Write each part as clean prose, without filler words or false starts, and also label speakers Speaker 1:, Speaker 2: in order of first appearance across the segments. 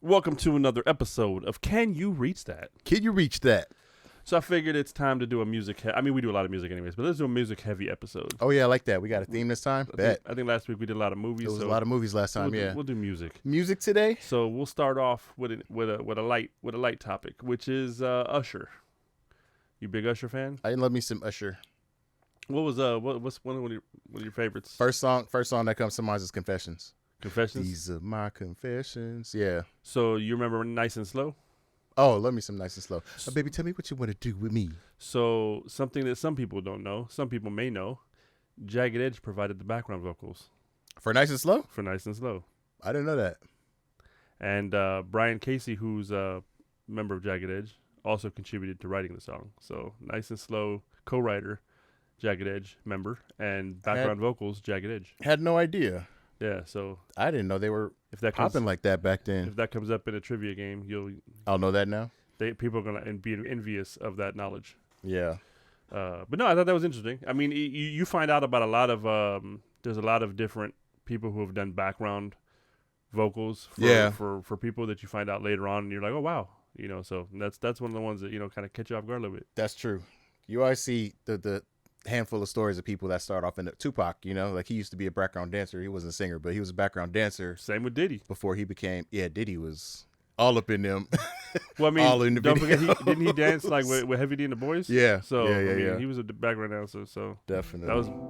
Speaker 1: Welcome to another episode of Can You Reach That?
Speaker 2: Can you reach that?
Speaker 1: So I figured it's time to do a music. I mean, we do a lot of music anyways, but let's do a music-heavy episode.
Speaker 2: Oh yeah, I like that. We got a theme this time.
Speaker 1: I think last week we did a lot of movies.
Speaker 2: There was a lot of movies last time.
Speaker 1: We'll do music.
Speaker 2: Music today.
Speaker 1: So we'll start off with a light topic, which is Usher. You big Usher fan?
Speaker 2: I love me some Usher.
Speaker 1: What was what's one of your favorites?
Speaker 2: First song that comes to mind is Confessions.
Speaker 1: Confessions.
Speaker 2: These are my confessions. Yeah.
Speaker 1: So you remember Nice and Slow?
Speaker 2: Oh, love me some Nice and Slow. Baby, tell me what you want to do with me.
Speaker 1: So something that some people don't know, some people may know, Jagged Edge provided the background vocals
Speaker 2: For Nice and Slow?
Speaker 1: for Nice and Slow.
Speaker 2: I didn't know that.
Speaker 1: And Brian Casey, who's a member of Jagged Edge, also contributed to writing the song. So Nice and Slow, co-writer, Jagged Edge member, and background vocals, Jagged Edge.
Speaker 2: Had no idea.
Speaker 1: Yeah, so
Speaker 2: I didn't know they were
Speaker 1: if that
Speaker 2: popping like that back then.
Speaker 1: if that comes up in a trivia game,
Speaker 2: I'll know that now.
Speaker 1: people are gonna be envious of that knowledge.
Speaker 2: Yeah.
Speaker 1: But no, I thought that was interesting. I mean, you find out about a lot of there's a lot of different people who have done background vocals for people that you find out later on, and you're like, oh wow, So that's one of the ones that kind of catch you off guard a little bit.
Speaker 2: That's true. You always see the handful of stories of people that start off in the Tupac, like he used to be a background dancer. He wasn't a singer, but he was a background dancer.
Speaker 1: Same with Diddy.
Speaker 2: Before he became, Diddy was all up in them.
Speaker 1: Well, I mean,
Speaker 2: all in the
Speaker 1: don't
Speaker 2: video.
Speaker 1: forget, didn't he dance like with Heavy D and the Boys?
Speaker 2: Yeah.
Speaker 1: So
Speaker 2: Yeah.
Speaker 1: he was a background dancer. So
Speaker 2: Definitely.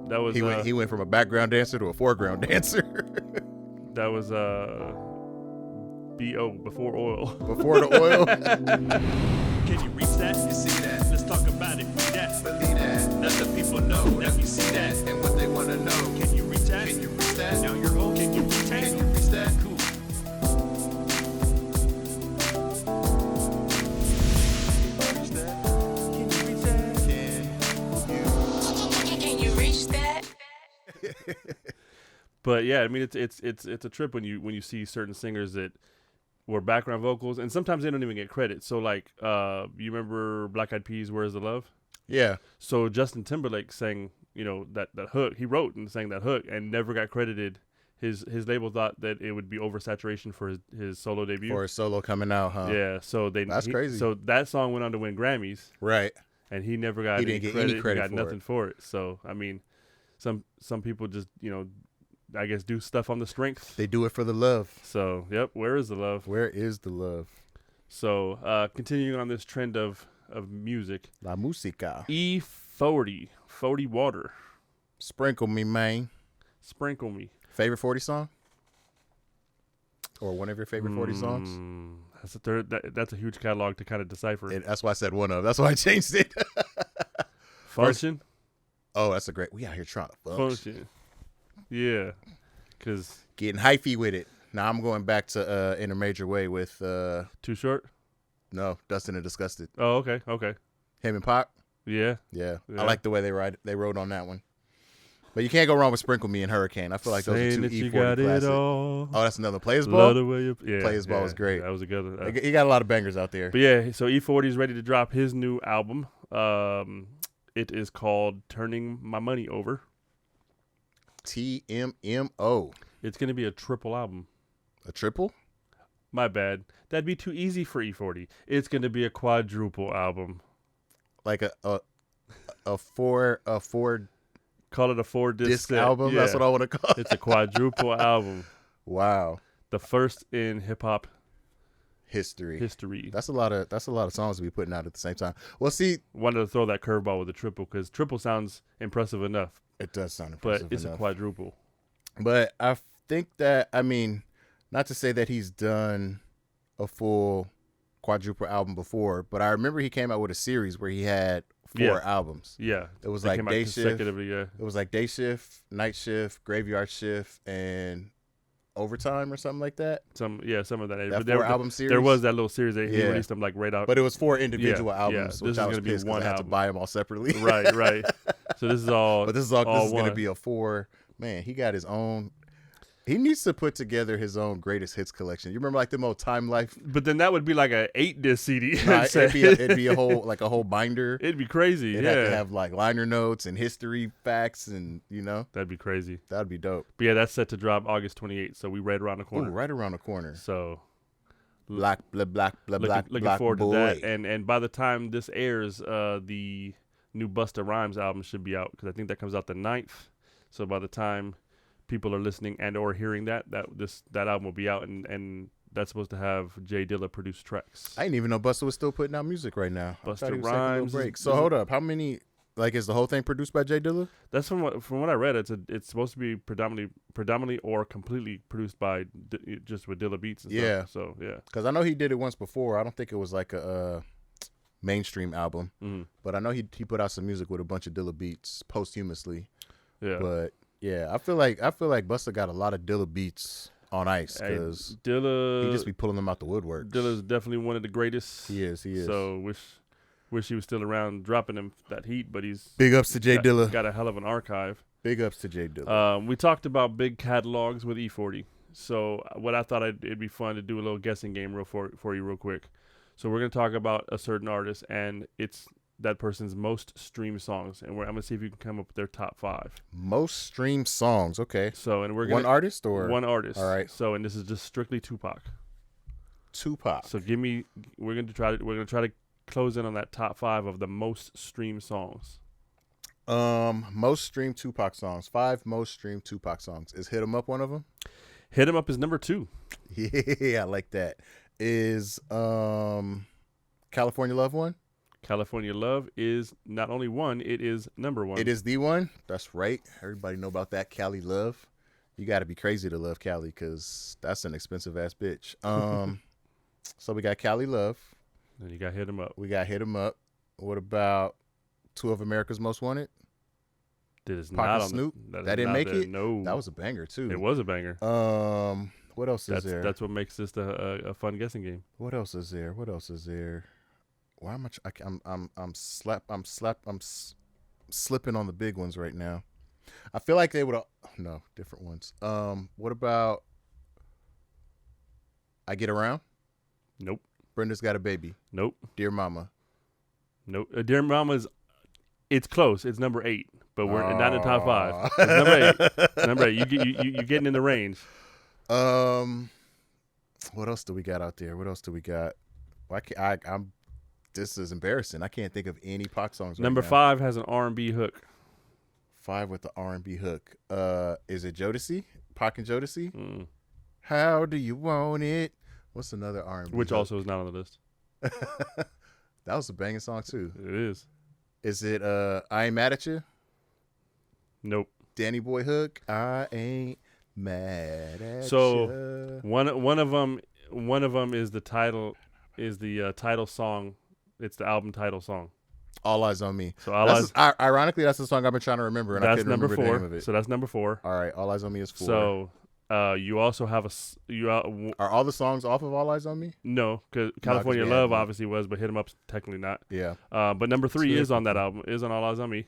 Speaker 1: that was
Speaker 2: he went from a background dancer to a foreground dancer.
Speaker 1: That was B.O. before oil.
Speaker 2: Before the oil.
Speaker 3: Can you reach that? You see that? Let's talk about it. Read that. Believe that. Let the people know that you see that and what they want to know. Can you reach that? Can you reach that? Now you're home. Can you reach that? Can you reach that? Cool.
Speaker 4: Can you reach that?
Speaker 1: But yeah, I mean it's a trip when you see certain singers that were background vocals, and sometimes they don't even get credit. So like, you remember Black Eyed Peas' "Where's the Love"?
Speaker 2: Yeah.
Speaker 1: So Justin Timberlake sang, that hook. He wrote and sang that hook, and never got credited. His label thought that it would be oversaturation for his solo debut.
Speaker 2: For his solo coming out, huh?
Speaker 1: Yeah. So
Speaker 2: That's crazy.
Speaker 1: So that song went on to win Grammys,
Speaker 2: Right.
Speaker 1: and he never got
Speaker 2: He
Speaker 1: any
Speaker 2: didn't get
Speaker 1: credit.
Speaker 2: any credit
Speaker 1: He got
Speaker 2: for
Speaker 1: nothing
Speaker 2: it.
Speaker 1: for it. So I mean, some people just I guess do stuff on the strength.
Speaker 2: They do it for the love.
Speaker 1: So yep. Where is the love?
Speaker 2: Where is the love?
Speaker 1: So continuing on this trend of music,
Speaker 2: La música.
Speaker 1: E40, 40 Water,
Speaker 2: Sprinkle me, man.
Speaker 1: Sprinkle Me.
Speaker 2: Favorite 40 song? Or one of your favorite 40 songs?
Speaker 1: That's a third. That's a huge catalog to kind of decipher.
Speaker 2: That's why I said one of. That's why I changed it.
Speaker 1: Function.
Speaker 2: Oh, that's a great. We out here trying to function.
Speaker 1: Yeah, because
Speaker 2: Getting hyphy with it. Now I'm going back to In a Major Way with
Speaker 1: Too Short.
Speaker 2: no, Dustin and Disgusted.
Speaker 1: Oh, okay.
Speaker 2: Him and Pac.
Speaker 1: Yeah.
Speaker 2: Yeah.
Speaker 1: Yeah.
Speaker 2: I like the way they wrote on that one. But you can't go wrong with Sprinkle Me and Hurricane. I feel like those are
Speaker 1: Saying
Speaker 2: two
Speaker 1: that you
Speaker 2: E40
Speaker 1: got it
Speaker 2: classics.
Speaker 1: all.
Speaker 2: Oh, that's another Players
Speaker 1: Love the
Speaker 2: Ball.
Speaker 1: way you, yeah,
Speaker 2: Play His Ball was great.
Speaker 1: That was a good one.
Speaker 2: He got a lot of bangers out there.
Speaker 1: But yeah, so E40 is ready to drop his new album. It is called Turning My Money Over.
Speaker 2: TMMO.
Speaker 1: It's going to be a triple album.
Speaker 2: A triple?
Speaker 1: My bad. That'd be too easy for E40. It's going to be a quadruple album.
Speaker 2: Like a four
Speaker 1: Call it a 4-disc
Speaker 2: disc
Speaker 1: set.
Speaker 2: album.
Speaker 1: Yeah.
Speaker 2: That's what I want to call it.
Speaker 1: It's a quadruple album.
Speaker 2: Wow.
Speaker 1: The first in hip hop
Speaker 2: History.
Speaker 1: history.
Speaker 2: That's a lot of songs to be putting out at the same time. Well, see,
Speaker 1: Wanted to throw that curveball with a triple because triple sounds impressive enough,
Speaker 2: it does sound
Speaker 1: but
Speaker 2: impressive
Speaker 1: it's
Speaker 2: enough.
Speaker 1: a quadruple.
Speaker 2: But I think that, not to say that he's done a full quadruple album before, but I remember he came out with a series where he had 4 albums.
Speaker 1: Yeah,
Speaker 2: It was
Speaker 1: they
Speaker 2: like
Speaker 1: came out
Speaker 2: Day Shift.
Speaker 1: consecutively. Yeah,
Speaker 2: It was like Day Shift, Night Shift, Graveyard Shift, and Overtime or something like that.
Speaker 1: some of that.
Speaker 2: That
Speaker 1: But
Speaker 2: 4-album series.
Speaker 1: There was that little series that he
Speaker 2: Yeah.
Speaker 1: released them like right out.
Speaker 2: But it was 4 individual
Speaker 1: Yeah,
Speaker 2: albums,
Speaker 1: this
Speaker 2: which
Speaker 1: is
Speaker 2: I was
Speaker 1: gonna be
Speaker 2: pissed because
Speaker 1: one
Speaker 2: I had to
Speaker 1: album.
Speaker 2: buy them all separately.
Speaker 1: right. So this is all.
Speaker 2: But this is
Speaker 1: all
Speaker 2: going to
Speaker 1: one.
Speaker 2: be a 4. Man, he got his own. He needs to put together his own greatest hits collection. You remember like the old Time Life?
Speaker 1: But then that would be like a 8-disc CD.
Speaker 2: Nah, it'd be a whole binder.
Speaker 1: It'd be crazy.
Speaker 2: It'd have to have like liner notes and history facts, and
Speaker 1: that'd be crazy.
Speaker 2: that'd be dope.
Speaker 1: But yeah, that's set to drop August 28th. So we right around the corner.
Speaker 2: Ooh, right around the corner.
Speaker 1: So
Speaker 2: Black
Speaker 1: looking forward
Speaker 2: boy.
Speaker 1: to that. And by the time this airs, the new Busta Rhymes album should be out because I think that comes out the 9th. So by the time people are listening and or hearing that album will be out, and that's supposed to have J Dilla produced tracks.
Speaker 2: I didn't even know Busta was still putting out music right now.
Speaker 1: Busta Rhymes.
Speaker 2: Break. So hold up, how many? Like, is the whole thing produced by J Dilla?
Speaker 1: That's from what I read. It's supposed to be predominantly or completely produced by just with Dilla beats and stuff. So yeah,
Speaker 2: because I know he did it once before. I don't think it was like a mainstream album, but I know he put out some music with a bunch of Dilla beats posthumously.
Speaker 1: Yeah,
Speaker 2: but yeah, I feel like Busta got a lot of Dilla beats on ice because
Speaker 1: Dilla
Speaker 2: he just be pulling them out the woodwork.
Speaker 1: Dilla's definitely one of the greatest.
Speaker 2: He is.
Speaker 1: So wish he was still around dropping him that heat, but he's
Speaker 2: big ups to J Dilla.
Speaker 1: Got a hell of an archive.
Speaker 2: Big ups to J Dilla.
Speaker 1: We talked about big catalogs with E40. So what I thought it'd be fun to do a little guessing game for you real quick. So we're gonna talk about a certain artist and it's that person's most streamed songs, and I'm gonna see if you can come up with their top 5
Speaker 2: most streamed songs. Okay.
Speaker 1: So and we're
Speaker 2: one artist.
Speaker 1: All right. So and this is just strictly Tupac. So we're gonna try to close in on that top 5 of the most streamed songs.
Speaker 2: Most streamed Tupac songs. 5 most streamed Tupac songs. Is "Hit 'Em Up" one of them?
Speaker 1: "Hit 'Em Up" is number 2.
Speaker 2: Yeah, I like that. Is "California Love" one?
Speaker 1: "California Love" is not only one, it is number 1.
Speaker 2: It is the one. That's right. Everybody know about that Cali Love. You got to be crazy to love Cali because that's an expensive ass bitch. So we got Cali Love.
Speaker 1: And you got "Hit 'Em Up."
Speaker 2: We got "Hit 'Em Up." What about "Two of America's Most Wanted"?
Speaker 1: That is
Speaker 2: Pac
Speaker 1: not
Speaker 2: and
Speaker 1: on
Speaker 2: Snoop.
Speaker 1: That
Speaker 2: didn't make it.
Speaker 1: No,
Speaker 2: that was a banger too.
Speaker 1: It was a banger.
Speaker 2: What else is there?
Speaker 1: That's what makes this a fun guessing game.
Speaker 2: What else is there? Why am I'm slipping on the big ones right now. I feel like they would no different ones. What about "I Get Around"?
Speaker 1: Nope.
Speaker 2: "Brenda's Got a Baby"?
Speaker 1: Nope.
Speaker 2: "Dear Mama"?
Speaker 1: Nope. "Dear Mama's," it's close. It's number 8, but we're not in the top 5. It's number 8. It's number 8. You getting in the range.
Speaker 2: What else do we got out there? This is embarrassing. I can't think of any Pac songs.
Speaker 1: Number 5 has an R&B hook.
Speaker 2: 5 with the R&B hook. Is it Jodeci? Pac and Jodeci?
Speaker 1: Mm.
Speaker 2: "How Do You Want It"? What's another R&B
Speaker 1: Which
Speaker 2: hook?
Speaker 1: also is not on the list.
Speaker 2: That was a banging song too.
Speaker 1: It is.
Speaker 2: Is it "I Ain't Mad at You"?
Speaker 1: Nope.
Speaker 2: Danny Boy hook. "I Ain't Mad at You."
Speaker 1: So one of them is the title song. It's the album title song.
Speaker 2: "All Eyes on Me."
Speaker 1: So
Speaker 2: ironically, that's the song I've been trying to remember, and I couldn't remember the name of it.
Speaker 1: So that's number 4.
Speaker 2: All right, "All Eyes on Me" is 4.
Speaker 1: So you also have
Speaker 2: are all the songs off of "All Eyes on Me"?
Speaker 1: No, because "California Love" obviously was, but "Hit 'Em Up's technically not.
Speaker 2: Yeah.
Speaker 1: But number 3 is on that album. Is on "All Eyes on Me."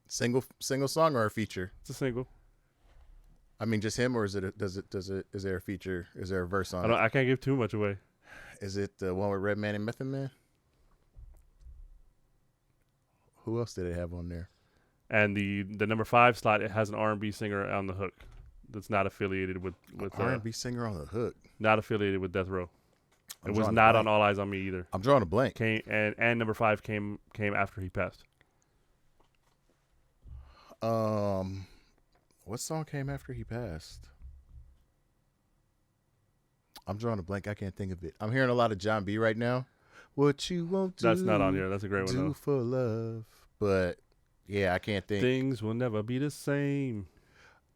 Speaker 2: Single song or a feature?
Speaker 1: It's a single.
Speaker 2: I mean, just him, or is there a feature? Is there a verse on it?
Speaker 1: I can't give too much away.
Speaker 2: Is it the one with Redman and Method Man? Who else did it have on there?
Speaker 1: And the number 5 slot, it has an R&B singer on the hook that's not affiliated with
Speaker 2: R&B singer on the hook.
Speaker 1: Not affiliated with Death Row. It was not on "All Eyes on Me" either.
Speaker 2: I'm drawing a blank.
Speaker 1: And number 5 came after he passed.
Speaker 2: What song came after he passed? I'm drawing a blank. I can't think of it. I'm hearing a lot of John B right now. "What You Won't Do."
Speaker 1: That's not on here. That's a great one
Speaker 2: Do
Speaker 1: though.
Speaker 2: For Love. But yeah, I can't think.
Speaker 1: Things will never be the same.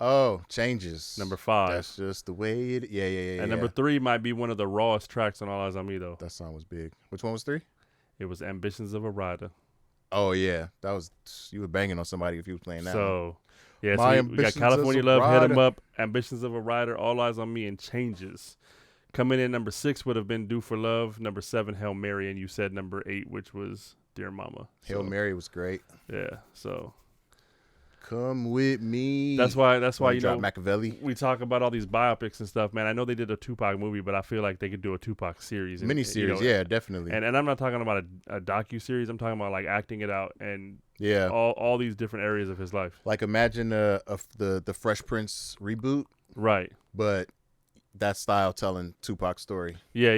Speaker 2: Oh, Changes.
Speaker 1: Number 5.
Speaker 2: That's just the way it. Yeah.
Speaker 1: And number 3 might be one of the rawest tracks on "All Eyes on Me" though.
Speaker 2: That song was big. Which one was 3?
Speaker 1: It was "Ambitions of a Rider."
Speaker 2: Oh yeah, that was, you were banging on somebody if you was playing that.
Speaker 1: So yeah,
Speaker 2: My
Speaker 1: so we got
Speaker 2: Ambitions
Speaker 1: "California
Speaker 2: as a
Speaker 1: Love," "Hit 'Em
Speaker 2: Rider.
Speaker 1: Up," "Ambitions of a Rider," "All Eyes on Me," and "Changes." Coming in number 6 would have been "Do for Love." Number 7, "Hail Mary," and you said number 8, which was "Dear Mama."
Speaker 2: Hail Mary was great.
Speaker 1: Yeah, so
Speaker 2: Come with me.
Speaker 1: that's why you know
Speaker 2: Machiavelli.
Speaker 1: we talk about all these biopics and stuff, man. I know they did a Tupac movie, but I feel like they could do a Tupac series,
Speaker 2: Miniseries, yeah, definitely.
Speaker 1: And I'm not talking about a docu-series. I'm talking about like acting it out and
Speaker 2: yeah,
Speaker 1: all these different areas of his life.
Speaker 2: Like imagine the Fresh Prince reboot,
Speaker 1: Right.
Speaker 2: but that style telling Tupac's story.
Speaker 1: Yeah.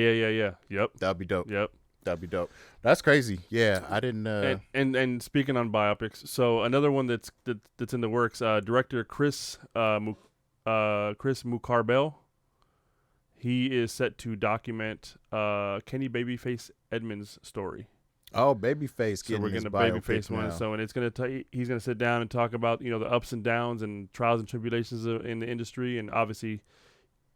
Speaker 1: Yep.
Speaker 2: That'd be dope.
Speaker 1: Yep.
Speaker 2: That'd be dope. That's crazy. Yeah, I didn't.
Speaker 1: And speaking on biopics, so another one that's in the works. Director Chris Mukarbel. He is set to document Kenny Babyface Edmonds' story.
Speaker 2: Oh, Babyface.
Speaker 1: So we're getting a Babyface one. So and it's gonna he's gonna sit down and talk about the ups and downs and trials and tribulations in the industry, and obviously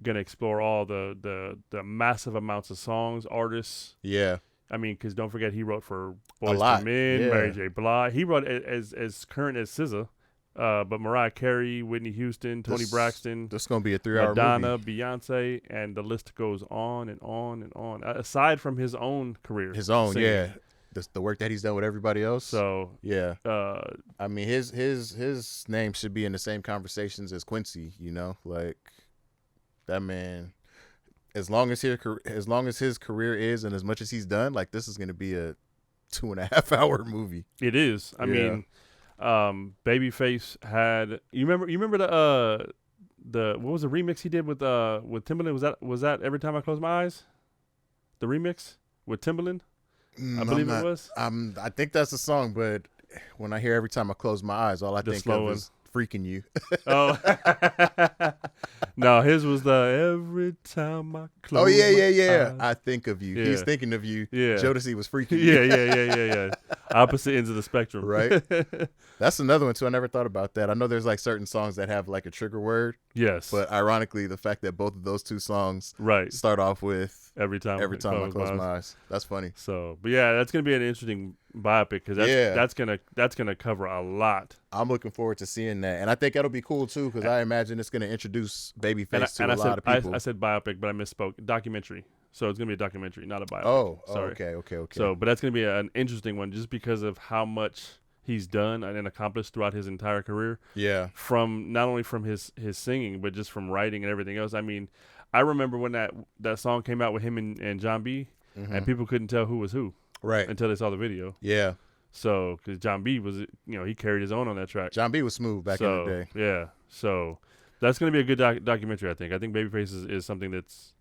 Speaker 1: gonna explore all the massive amounts of songs, artists.
Speaker 2: Yeah.
Speaker 1: I mean, because don't forget he wrote for Boyz II Men, Mary J. Blige. He wrote as current as SZA. But Mariah Carey, Whitney Houston, Toni Braxton.
Speaker 2: This is going to be a 3-hour
Speaker 1: Madonna,
Speaker 2: movie.
Speaker 1: Beyonce, and the list goes on and on and on. Aside from his own career.
Speaker 2: Yeah. The work that he's done with everybody else.
Speaker 1: So,
Speaker 2: yeah. I mean, his name should be in the same conversations as Quincy, Like, that man, as long as his career is and as much as he's done, like, this is going to be a 2.5-hour movie.
Speaker 1: It is. I mean... Babyface had you remember the what was the remix he did with Timberland? Was that Every Time I Close My Eyes? The remix with Timberland? I believe it was.
Speaker 2: I think that's the song, but when I hear Every Time I Close My Eyes, all I think of is Freaking You.
Speaker 1: Oh. No, his was the Every Time I Close My Eyes.
Speaker 2: I think of you.
Speaker 1: Yeah.
Speaker 2: He's thinking of you.
Speaker 1: Yeah.
Speaker 2: Jodeci was freaking you.
Speaker 1: Yeah. Opposite ends of the spectrum.
Speaker 2: Right. That's another one too. I never thought about that. I know there's like certain songs that have like a trigger word.
Speaker 1: Yes.
Speaker 2: But ironically, the fact that both of those two songs start off with
Speaker 1: Every time I close
Speaker 2: my eyes. That's funny.
Speaker 1: So, but yeah, that's gonna be an interesting biopic because that's gonna cover a lot.
Speaker 2: I'm looking forward to seeing that, and I think that'll be cool too because I imagine it's gonna introduce Babyface to a lot of people.
Speaker 1: I said biopic, but I misspoke. Documentary. So it's gonna be a documentary, not a biopic.
Speaker 2: Oh,
Speaker 1: sorry.
Speaker 2: Okay.
Speaker 1: So, but that's gonna be an interesting one just because of how much he's done and accomplished throughout his entire career.
Speaker 2: Yeah.
Speaker 1: From not only from his singing, but just from writing and everything else. I mean, I remember when that song came out with him and John B, and people couldn't tell who was who,
Speaker 2: right,
Speaker 1: until they saw the video.
Speaker 2: Yeah.
Speaker 1: So, because John B was, he carried his own on that track.
Speaker 2: John B was smooth back in the day.
Speaker 1: Yeah. So that's gonna be a good documentary. I think Babyface is something that's,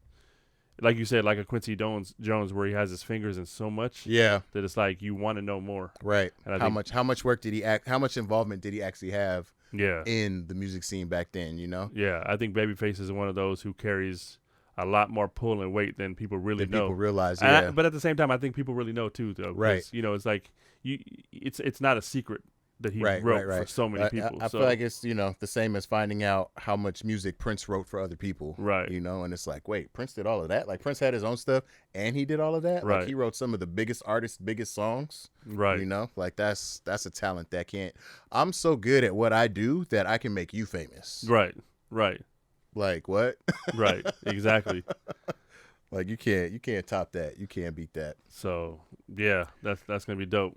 Speaker 1: like you said, like a Quincy Jones, where he has his fingers in so much, that it's like you want to know more.
Speaker 2: Right. And how much work did he how much involvement did he actually have? In the music scene back then, Yeah,
Speaker 1: I think Babyface is one of those who carries a lot more pull and weight than people really know.
Speaker 2: People realize,
Speaker 1: but at the same time, I think people really know too, though.
Speaker 2: Right.
Speaker 1: It's like it's not a secret that he wrote for so many people.
Speaker 2: I feel like it's the same as finding out how much music Prince wrote for other people,
Speaker 1: right?
Speaker 2: And it's like, wait, Prince did all of that? Like Prince had his own stuff and he did all of that,
Speaker 1: right?
Speaker 2: Like he wrote some of the biggest artists' biggest songs,
Speaker 1: right?
Speaker 2: Like that's a talent that can't. I'm so good at what I do that I can make you famous,
Speaker 1: right?
Speaker 2: Like what?
Speaker 1: Right, exactly.
Speaker 2: Like you can't top that. You can't beat that.
Speaker 1: So yeah, that's gonna be dope.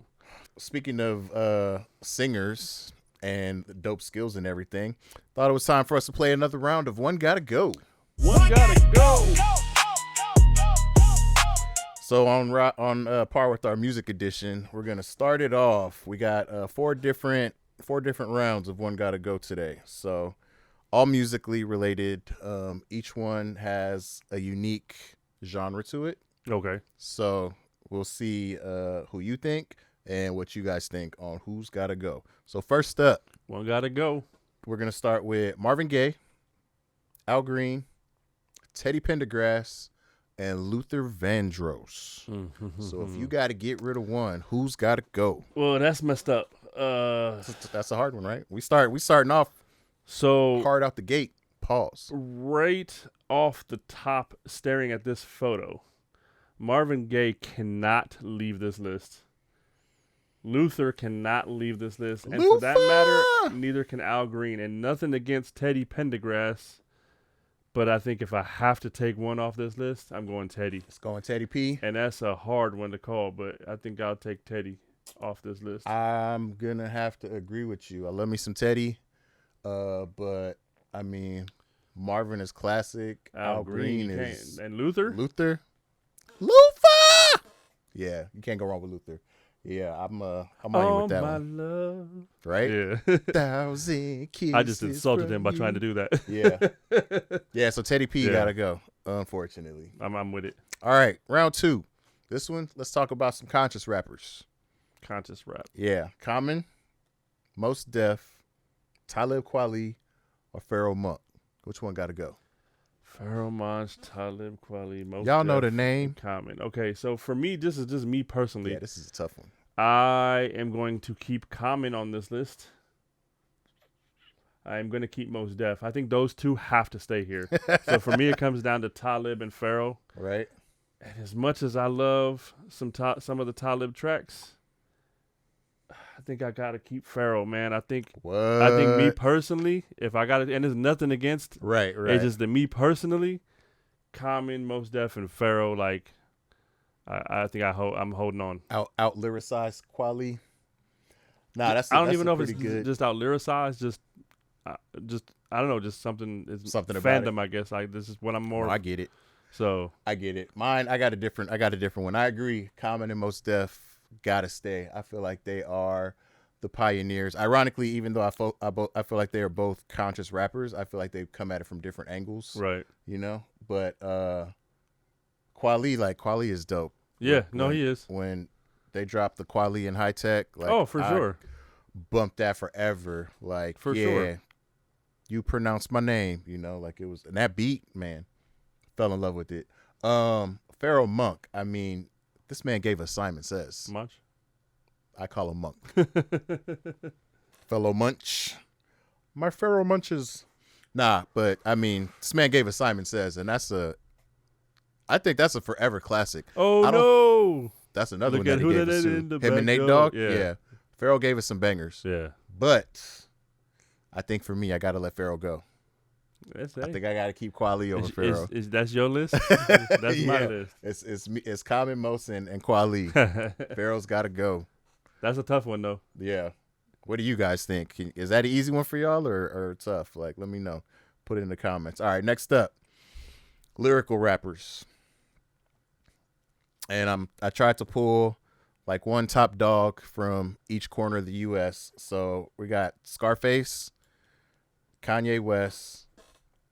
Speaker 2: Speaking of singers and dope skills and everything, thought it was time for us to play another round of One Gotta Go.
Speaker 1: One Gotta Go.
Speaker 2: So on par with our music edition, we're gonna start it off. We got four different rounds of One Gotta Go today. So all musically related. Each one has a unique genre to it.
Speaker 1: Okay.
Speaker 2: So we'll see who you think and what you guys think on who's gotta go. So first up,
Speaker 1: One Gotta Go.
Speaker 2: We're gonna start with Marvin Gaye, Al Green, Teddy Pendergrass, and Luther Vandross. So if you got to get rid of one, who's got to go?
Speaker 1: Well, that's messed up.
Speaker 2: That's a hard one, right? We starting off
Speaker 1: so
Speaker 2: hard out the gate. Pause.
Speaker 1: Right off the top, staring at this photo, Marvin Gaye cannot leave this list. Luther cannot leave this list. And for that matter, neither can Al Green. And nothing against Teddy Pendergrass, but I think if I have to take one off this list, I'm going Teddy.
Speaker 2: It's going Teddy P.
Speaker 1: And that's a hard one to call, but I think I'll take Teddy off this list.
Speaker 2: I'm going to have to agree with you. I love me some Teddy, but, I mean, Marvin is classic. Al Green is...
Speaker 1: And Luther?
Speaker 2: Luther! Yeah, you can't go wrong with Luther. Yeah, I'm on you with that
Speaker 1: my
Speaker 2: one.
Speaker 1: Love.
Speaker 2: Right?
Speaker 1: Yeah.
Speaker 2: 1,000 kisses.
Speaker 1: I just insulted him by
Speaker 2: from
Speaker 1: trying to
Speaker 2: you.
Speaker 1: do that.
Speaker 2: Yeah. Yeah, so Teddy P
Speaker 1: Yeah.
Speaker 2: gotta go, unfortunately.
Speaker 1: I'm with it.
Speaker 2: All right, round 2. This one, let's talk about some conscious rappers.
Speaker 1: Conscious rap.
Speaker 2: Yeah, Common, Mos Def, Talib Kweli, or Pharoah Monk. Which one gotta go?
Speaker 1: Pharoah Monch, Talib Kweli, Mos
Speaker 2: Y'all know
Speaker 1: Def,
Speaker 2: the name.
Speaker 1: Common. Okay, so for me, this is just me personally.
Speaker 2: Yeah, this is a tough one.
Speaker 1: I am going to keep Common on this list. I am going to keep Mos Def. I think those two have to stay here. So for me, it comes down to Talib and Pharoah.
Speaker 2: Right?
Speaker 1: And as much as I love some of the Talib tracks, I think I gotta keep Pharoah, man. I think me personally, if I got it, and there's nothing against,
Speaker 2: Right.
Speaker 1: it's just that me personally, Common, Mos Def, and Pharoah, like, I think I'm holding on.
Speaker 2: Out lyricized Kweli. Nah,
Speaker 1: I don't even know if
Speaker 2: pretty
Speaker 1: it's
Speaker 2: good.
Speaker 1: just out lyricized, just I don't know, just something. It's
Speaker 2: Something about
Speaker 1: fandom, I guess. Like, this is what I'm more.
Speaker 2: Oh, I get it.
Speaker 1: So
Speaker 2: I get it. Mine, I got a different one. I agree. Common and Mos Def gotta stay. I feel like they are the pioneers. Ironically, even though I feel like they are both conscious rappers, I feel like they come at it from different angles.
Speaker 1: right.
Speaker 2: You know, but Kweli is dope.
Speaker 1: Yeah,
Speaker 2: When-
Speaker 1: he is.
Speaker 2: When they dropped the Kweli and High Tech, like,
Speaker 1: Oh, for sure.
Speaker 2: bumped that forever. Like,
Speaker 1: For
Speaker 2: yeah,
Speaker 1: sure.
Speaker 2: you pronounce my name, like it was, and that beat, man, fell in love with it. Pharoah Monk, I mean, this man gave us Simon Says.
Speaker 1: Much.
Speaker 2: I call him Monk. Fellow Munch. My Pharoah Munches. Nah, but I mean, this man gave us Simon Says, and I think that's a forever classic.
Speaker 1: Oh no.
Speaker 2: That's another
Speaker 1: Look
Speaker 2: one
Speaker 1: at
Speaker 2: that he
Speaker 1: who
Speaker 2: gave
Speaker 1: that
Speaker 2: us
Speaker 1: is
Speaker 2: too.
Speaker 1: in the
Speaker 2: Him and
Speaker 1: back,
Speaker 2: Nate
Speaker 1: though.
Speaker 2: Dogg.
Speaker 1: Yeah.
Speaker 2: Pharoah gave us some bangers.
Speaker 1: Yeah.
Speaker 2: But I think for me, I gotta let Pharoah go.
Speaker 1: That's
Speaker 2: I think I gotta keep Kweli over Pharoah.
Speaker 1: Is that's your list? That's my
Speaker 2: Yeah.
Speaker 1: list.
Speaker 2: It's Common, Mos, and Kweli. Pharaoh's gotta go.
Speaker 1: That's a tough one though.
Speaker 2: Yeah. What do you guys think? Is that an easy one for y'all or tough? Like, let me know. Put it in the comments. All right, next up, lyrical rappers. And I tried to pull like one top dog from each corner of the U.S. So we got Scarface, Kanye West,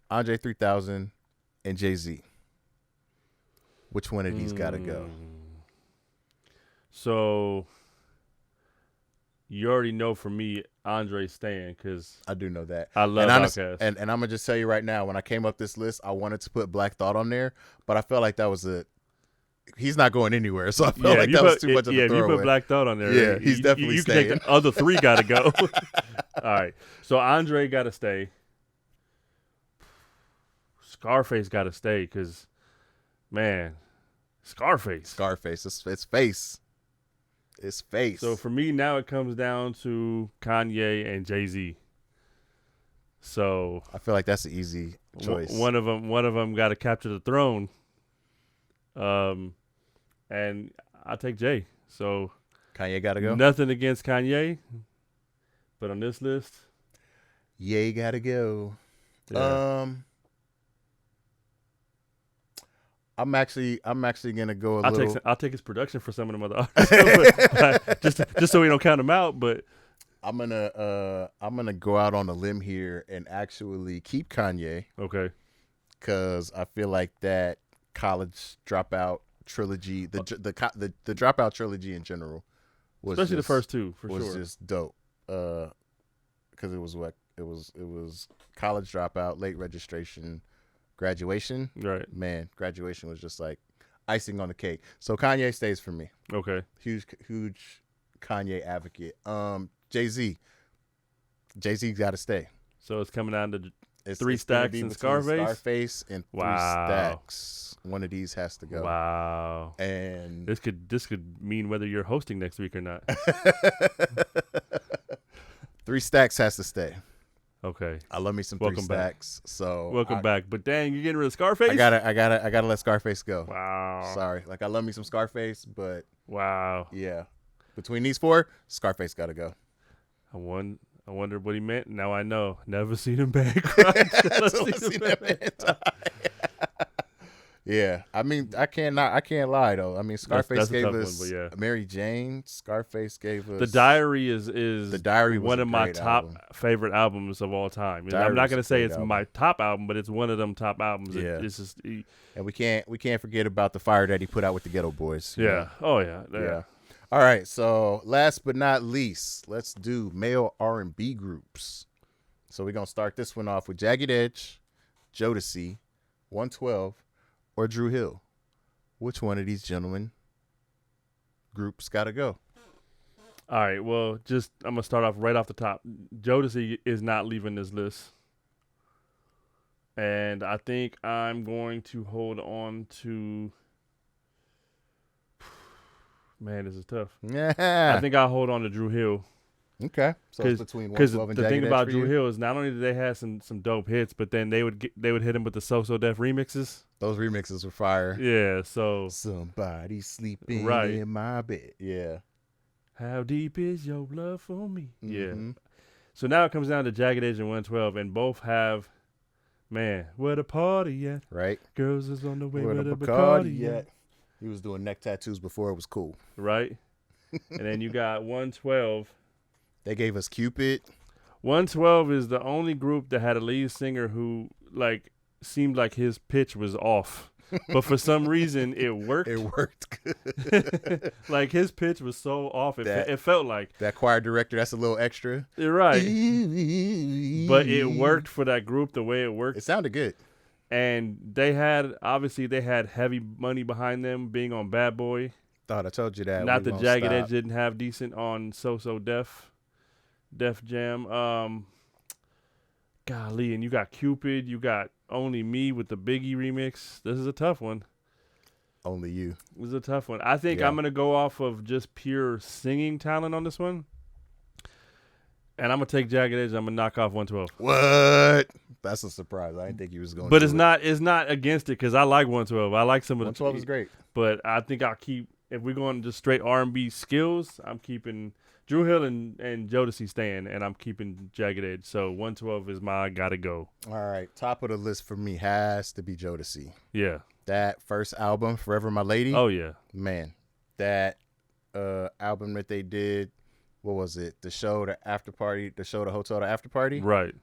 Speaker 2: Andre 3000, and Jay-Z. Which one of these got to go?
Speaker 1: So you already know for me, Andre's staying because
Speaker 2: I do know that.
Speaker 1: I love Outkast.
Speaker 2: And I'm going to just tell you right now, when I came up this list, I wanted to put Black Thought on there, but I felt like that was he's not going anywhere. So I felt like that was too much of a
Speaker 1: if you
Speaker 2: throwaway.
Speaker 1: put Black Thought on there,
Speaker 2: Yeah, he's definitely
Speaker 1: you can take
Speaker 2: staying.
Speaker 1: the other three got to go. All right. So Andre got to stay. Scarface got to stay because, man, Scarface.
Speaker 2: It's face. It's face.
Speaker 1: So for me now it comes down to Kanye and Jay-Z. So
Speaker 2: I feel like that's an easy choice.
Speaker 1: one of them got to capture the throne. And I take Jay. So
Speaker 2: Kanye got to go?
Speaker 1: Nothing against Kanye, but on this list,
Speaker 2: Ye got to go.
Speaker 1: yeah.
Speaker 2: I'm actually gonna go a little.
Speaker 1: I'll take his production for some of them other artists, just so we don't count him out. But
Speaker 2: I'm gonna go out on a limb here and actually keep Kanye
Speaker 1: okay,
Speaker 2: because I feel like that College Dropout trilogy, the Dropout trilogy in general, was
Speaker 1: especially
Speaker 2: just,
Speaker 1: the first two for
Speaker 2: was
Speaker 1: sure.
Speaker 2: just dope. Because it was College Dropout, Late Registration, Graduation.
Speaker 1: Right.
Speaker 2: Man, Graduation was just like icing on the cake. So Kanye stays for me.
Speaker 1: Okay.
Speaker 2: Huge Kanye advocate. Jay-Z got to stay.
Speaker 1: So it's coming down to
Speaker 2: It's
Speaker 1: 3
Speaker 2: gonna
Speaker 1: Stacks
Speaker 2: be
Speaker 1: and
Speaker 2: between
Speaker 1: Scarface?
Speaker 2: Scarface and 3
Speaker 1: Wow.
Speaker 2: Stacks. One of these has to go.
Speaker 1: wow.
Speaker 2: And
Speaker 1: This could mean whether you're hosting next week or not.
Speaker 2: 3 Stacks has to stay.
Speaker 1: Okay.
Speaker 2: I love me some
Speaker 1: Welcome
Speaker 2: 3
Speaker 1: back.
Speaker 2: Stacks. So
Speaker 1: Welcome back. But dang, you're getting rid of Scarface?
Speaker 2: I gotta let Scarface go.
Speaker 1: Wow.
Speaker 2: Sorry. Like I love me some Scarface, but
Speaker 1: Wow.
Speaker 2: yeah. Between these 4, Scarface gotta go.
Speaker 1: I wondered what he meant. Now I know. Never seen him back. Right?
Speaker 2: Never seen him back. Yeah, I mean, I can't lie though. I mean, Scarface
Speaker 1: that's a
Speaker 2: gave
Speaker 1: tough one,
Speaker 2: us
Speaker 1: but yeah.
Speaker 2: Mary Jane. Scarface gave us
Speaker 1: The Diary is
Speaker 2: The Diary was
Speaker 1: one
Speaker 2: a
Speaker 1: of my
Speaker 2: great
Speaker 1: top
Speaker 2: album.
Speaker 1: favorite albums of all time.
Speaker 2: Diary
Speaker 1: I'm not
Speaker 2: was a
Speaker 1: gonna say
Speaker 2: great
Speaker 1: it's
Speaker 2: album.
Speaker 1: my top album, but it's one of them top albums.
Speaker 2: Yeah.
Speaker 1: It's just
Speaker 2: And we can't forget about the fire that he put out with the Ghetto Boys. you
Speaker 1: yeah.
Speaker 2: know?
Speaker 1: Oh yeah.
Speaker 2: Yeah. All right, so last but not least, let's do male R&B groups. So we're gonna start this one off with Jagged Edge, Jodeci, 112, or Dru Hill. Which one of these gentlemen groups gotta go?
Speaker 1: All right. Well, I'm gonna start off right off the top. Jodeci is not leaving this list, and I think I'm going to hold on to. Man, this is tough.
Speaker 2: Yeah.
Speaker 1: I think I'll hold on to Dru Hill.
Speaker 2: Okay. So it's between
Speaker 1: Because
Speaker 2: 112 and
Speaker 1: the
Speaker 2: Jagged
Speaker 1: thing
Speaker 2: Edge
Speaker 1: about
Speaker 2: for
Speaker 1: Dru
Speaker 2: you?
Speaker 1: Hill is not only did they have some dope hits, but then they would hit him with the So Def remixes.
Speaker 2: Those remixes were fire.
Speaker 1: Yeah, so
Speaker 2: Somebody sleeping
Speaker 1: Right.
Speaker 2: in my bed. Yeah.
Speaker 1: how deep is your love for me? Yeah.
Speaker 2: Mhm.
Speaker 1: So now it comes down to Jagged Edge and 112, and both have, man, where the party at?
Speaker 2: Right.
Speaker 1: Girls is on the way
Speaker 2: Where
Speaker 1: with
Speaker 2: the
Speaker 1: the
Speaker 2: Bacardi
Speaker 1: Bacardi
Speaker 2: at?
Speaker 1: at.
Speaker 2: He was doing neck tattoos before it was cool.
Speaker 1: Right? And then you got 112.
Speaker 2: They gave us Cupid.
Speaker 1: 112 is the only group that had a lead singer who seemed like his pitch was off, but for some reason it worked.
Speaker 2: It worked good.
Speaker 1: Like his pitch was so off, it felt like.
Speaker 2: That choir director, that's a little extra.
Speaker 1: You're right, but it worked for that group the way it worked,
Speaker 2: It sounded good.
Speaker 1: and they had heavy money behind them, being on Bad Boy.
Speaker 2: Thought I told you that.
Speaker 1: Not
Speaker 2: We
Speaker 1: that
Speaker 2: won't
Speaker 1: Jagged
Speaker 2: stop.
Speaker 1: Edge didn't have decent on Def Jam. Golly, and you got Cupid, you got Only Me with the Biggie remix. This is a tough one.
Speaker 2: Only you.
Speaker 1: This is a tough one. I think
Speaker 2: Yeah.
Speaker 1: I'm gonna go off of just pure singing talent on this one, and I'm gonna take Jagged Edge. I'm gonna knock off 112.
Speaker 2: What? That's a surprise. I didn't think he was going.
Speaker 1: But
Speaker 2: to
Speaker 1: it's not. It's not against it because I like 112. I like some of the
Speaker 2: 112 is great.
Speaker 1: But I think I'll keep. If we're going just straight R&B skills, I'm keeping Dru Hill and Jodeci staying, and I'm keeping Jagged Edge. So 112 is my gotta go.
Speaker 2: All right, top of the list for me has to be Jodeci.
Speaker 1: Yeah.
Speaker 2: That first album, Forever My Lady.
Speaker 1: Oh yeah.
Speaker 2: Man, that album that they did. What was it? The show, the after party, the hotel, the after party.
Speaker 1: Right.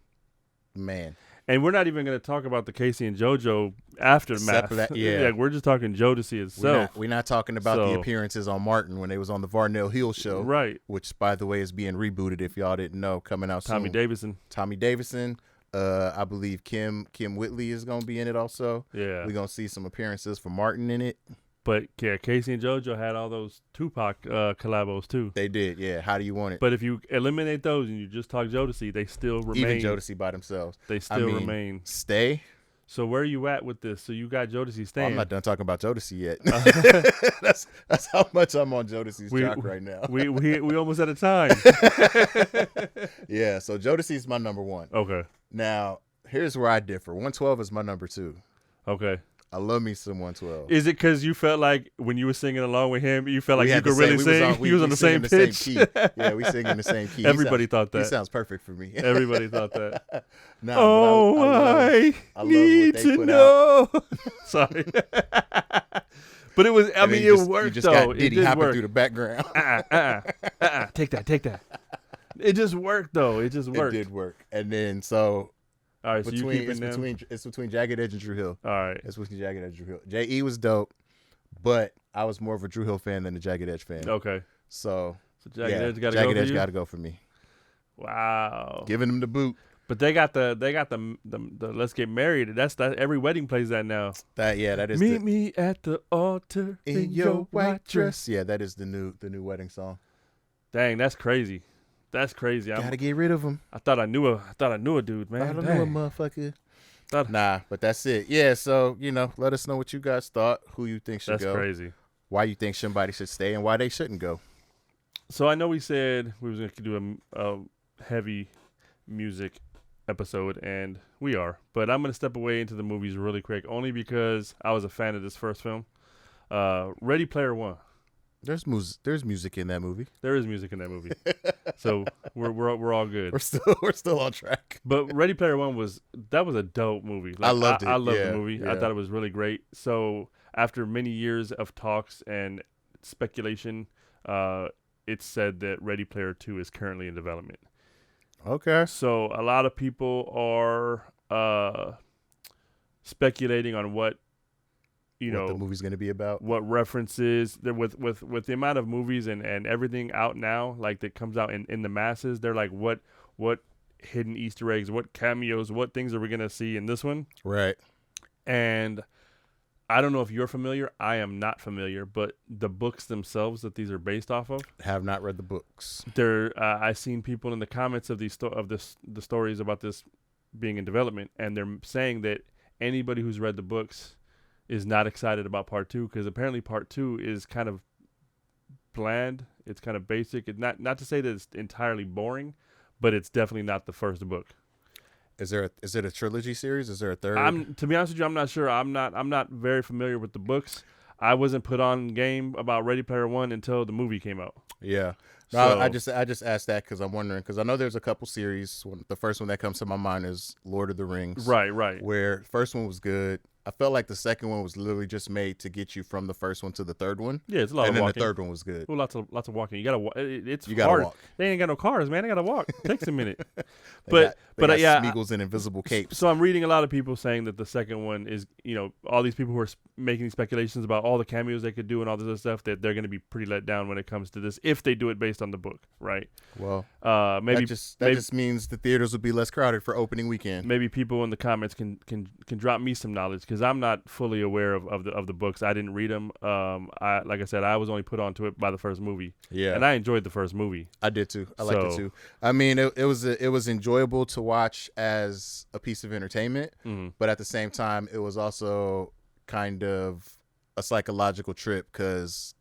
Speaker 2: Man.
Speaker 1: And we're not even going to talk about the Casey and JoJo aftermath.
Speaker 2: Separate, yeah.
Speaker 1: We're just talking Jodeci itself.
Speaker 2: We're not talking about the
Speaker 1: So-
Speaker 2: appearances on Martin when they was on the Varnell Hill show.
Speaker 1: Right.
Speaker 2: Which, by the way, is being rebooted if y'all didn't know, coming out
Speaker 1: Tommy
Speaker 2: soon.
Speaker 1: Davidson.
Speaker 2: Tommy Davidson. I believe Kim Whitley is going to be in it also.
Speaker 1: Yeah.
Speaker 2: We're going to see some appearances from Martin in it.
Speaker 1: But yeah, Casey and JoJo had all those Tupac collabos too.
Speaker 2: They did, yeah. How do you want it?
Speaker 1: But if you eliminate those and you just talk Jodeci, they still remain.
Speaker 2: Even Jodeci by themselves.
Speaker 1: They still remain.
Speaker 2: Stay.
Speaker 1: So where are you at with this? So you got Jodeci staying.
Speaker 2: I'm not done talking about Jodeci yet. That's how much I'm on Jodeci's jock right now.
Speaker 1: we almost out of time.
Speaker 2: Yeah, so Jodeci's my number one.
Speaker 1: Okay.
Speaker 2: Now, here's where I differ. 112 is my number two.
Speaker 1: Okay.
Speaker 2: I love me some 112.
Speaker 1: Is it because you felt like when you were singing along with him, you felt like
Speaker 2: We
Speaker 1: you
Speaker 2: had
Speaker 1: could
Speaker 2: the same-
Speaker 1: really
Speaker 2: we was
Speaker 1: sing?
Speaker 2: on- we-
Speaker 1: He was
Speaker 2: we
Speaker 1: on the
Speaker 2: sing
Speaker 1: same
Speaker 2: in the same
Speaker 1: pitch.
Speaker 2: key. Yeah, we sing in the same key.
Speaker 1: Everybody thought
Speaker 2: He
Speaker 1: that.
Speaker 2: sounds perfect for me.
Speaker 1: Everybody thought that.
Speaker 2: Nah,
Speaker 1: Oh,
Speaker 2: but
Speaker 1: I
Speaker 2: I love
Speaker 1: need
Speaker 2: what they
Speaker 1: to
Speaker 2: put
Speaker 1: know. Sorry. But it was, I
Speaker 2: and
Speaker 1: mean,
Speaker 2: then
Speaker 1: it worked,
Speaker 2: you just
Speaker 1: though.
Speaker 2: got
Speaker 1: It
Speaker 2: Diddy
Speaker 1: did
Speaker 2: hopping
Speaker 1: work.
Speaker 2: through the background.
Speaker 1: Take that. It just worked, though. It just worked.
Speaker 2: It did work. And then, so,
Speaker 1: All right, so you keeping them?
Speaker 2: it's between Jagged Edge and Dru Hill.
Speaker 1: All right.
Speaker 2: It's between Jagged Edge and Dru Hill. J.E. was dope, but I was more of a Dru Hill fan than a Jagged Edge fan.
Speaker 1: Okay.
Speaker 2: So
Speaker 1: Jagged
Speaker 2: yeah,
Speaker 1: Edge got to
Speaker 2: Jagged
Speaker 1: go for
Speaker 2: Edge
Speaker 1: you?
Speaker 2: got to go for me.
Speaker 1: Wow.
Speaker 2: Giving him the boot.
Speaker 1: But they got the Let's Get Married. That every wedding plays that now.
Speaker 2: That is
Speaker 1: Meet me at the altar
Speaker 2: in your white dress. Yeah, that is the new wedding song.
Speaker 1: Dang, that's crazy. That's crazy.
Speaker 2: Gotta get rid of him.
Speaker 1: I thought I knew a dude, man.
Speaker 2: I don't know,
Speaker 1: Dang.
Speaker 2: motherfucker.
Speaker 1: Thought-
Speaker 2: Nah, but that's it. Yeah, so let us know what you guys thought. Who you think should
Speaker 1: That's
Speaker 2: go?
Speaker 1: crazy.
Speaker 2: Why you think somebody should stay and why they shouldn't go?
Speaker 1: So I know we said we was going to do a heavy music episode, and we are. But I'm going to step away into the movies really quick, only because I was a fan of this first film. Ready Player One.
Speaker 2: There's music in that movie.
Speaker 1: There is music in that movie, so we're all good.
Speaker 2: We're still on track.
Speaker 1: But Ready Player One was a dope movie. Like,
Speaker 2: I loved it.
Speaker 1: I loved
Speaker 2: Yeah,
Speaker 1: the movie.
Speaker 2: yeah.
Speaker 1: I thought it was really great. So after many years of talks and speculation, it's said that Ready Player 2 is currently in development.
Speaker 2: Okay.
Speaker 1: So a lot of people are speculating on what
Speaker 2: the movie's going to be about.
Speaker 1: what references there with the amount of movies and everything out now, like that comes out in the masses. They're like, what hidden Easter eggs, what cameos, what things are we gonna see in this one?
Speaker 2: Right.
Speaker 1: And I don't know if you're familiar. I am not familiar, but the books themselves that these are based off of,
Speaker 2: Have not read the books.
Speaker 1: I've seen people in the comments of the stories about this being in development, and they're saying that anybody who's read the books is not excited about part 2 because apparently part 2 is kind of bland. It's kind of basic. It's not to say that it's entirely boring, but it's definitely not the first book.
Speaker 2: Is it a trilogy series? Is there a third?
Speaker 1: To be honest with you, I'm not sure. I'm not very familiar with the books. I wasn't put on game about Ready Player One until the movie came out.
Speaker 2: Yeah. No,
Speaker 1: So-
Speaker 2: I just asked that because I'm wondering, because I know there's a couple series. The first one that comes to my mind is Lord of the Rings.
Speaker 1: Right.
Speaker 2: Where the first one was good. I felt like the second one was literally just made to get you from the first one to the third one.
Speaker 1: Yeah, it's a lot
Speaker 2: And
Speaker 1: of
Speaker 2: then
Speaker 1: walking.
Speaker 2: the third one was good.
Speaker 1: Well, lots of walking. You gotta. It's
Speaker 2: You gotta
Speaker 1: hard.
Speaker 2: walk.
Speaker 1: They ain't got no cars, man. They gotta walk. It takes a minute.
Speaker 2: They
Speaker 1: but
Speaker 2: got
Speaker 1: yeah,
Speaker 2: Smeagol's and invisible capes.
Speaker 1: So I'm reading a lot of people saying that the second one is, all these people who are making these speculations about all the cameos they could do and all this other stuff, that they're going to be pretty let down when it comes to this if they do it based on the book, right?
Speaker 2: Well,
Speaker 1: Maybe
Speaker 2: that just means the theaters will be less crowded for opening weekend.
Speaker 1: maybe people in the comments can drop me some knowledge because I'm not fully aware of the books. I didn't read them. Like I said, I was only put onto it by the first movie.
Speaker 2: Yeah,
Speaker 1: and I enjoyed the first movie.
Speaker 2: I did too. I liked it
Speaker 1: So-
Speaker 2: too. I mean, it was enjoyable to watch as a piece of entertainment, but at the same time, it was also kind of a psychological trip because